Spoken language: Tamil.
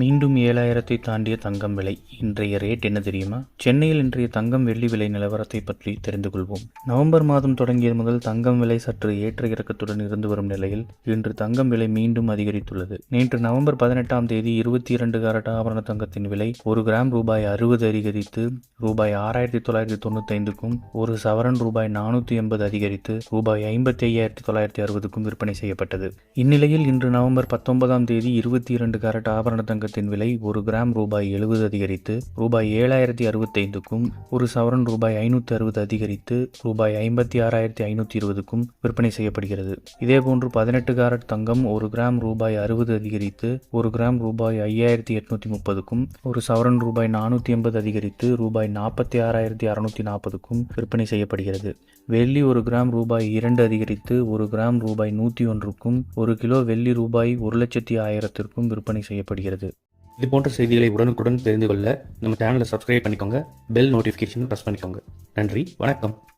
மீண்டும் 7,000 தாண்டிய தங்கம் விலை. இன்றைய ரேட் என்ன தெரியுமா? சென்னையில் இன்றைய தங்கம் வெள்ளி விலை நிலவரத்தை பற்றி தெரிந்து கொள்வோம். நவம்பர் மாதம் தொடங்கியது முதல் தங்கம் விலை சற்று ஏற்ற இறக்கத்துடன் இருந்து வரும் நிலையில் இன்று தங்கம் விலை மீண்டும் அதிகரித்துள்ளது. நேற்று நவம்பர் 18ஆம் தேதி 22 கேரட் ஆபரண தங்கத்தின் விலை ஒரு கிராம் ரூபாய் 60 அதிகரித்து ரூபாய் 6,995க்கும், ஒரு சவரன் ரூபாய் 480 அதிகரித்து ரூபாய் 55,960க்கும் விற்பனை செய்யப்பட்டது. இந்நிலையில் இன்று நவம்பர் 19ஆம் தேதி 22 கேரட் ஆபரண தங்கத்தின் விலை ஒரு கிராம் ரூபாய் 70 அதிகரித்து ரூபாய் 7,065க்கும், ஒரு சவரன் ரூபாய் 560 அதிகரித்து ரூபாய் 56,520க்கும் விற்பனை செய்யப்படுகிறது. இதேபோன்று 18 கேரட் தங்கம் ஒரு கிராம் ரூபாய் 60 அதிகரித்து ஒரு கிராம் ரூபாய் 5,830க்கும், ஒரு சவரன் ரூபாய் 480 அதிகரித்து ரூபாய் 46,640க்கும் விற்பனை செய்யப்படுகிறது. வெள்ளி ஒரு கிராம் ரூபாய் 2 அதிகரித்து ஒரு கிராம் ரூபாய் 101க்கும், ஒரு கிலோ வெள்ளி ரூபாய் 1,10,000க்கும் விற்பனை செய்யப்படுகிறது. இது போன்ற செய்திகளை உடனுக்குடன் தெரிந்து கொள்ள நம்ம சேனலை சப்ஸ்கிரைப் பண்ணிக்கோங்க. பெல் நோட்டிஃபிகேஷன் ப்ரெஸ் பண்ணிக்கோங்க. நன்றி, வணக்கம்.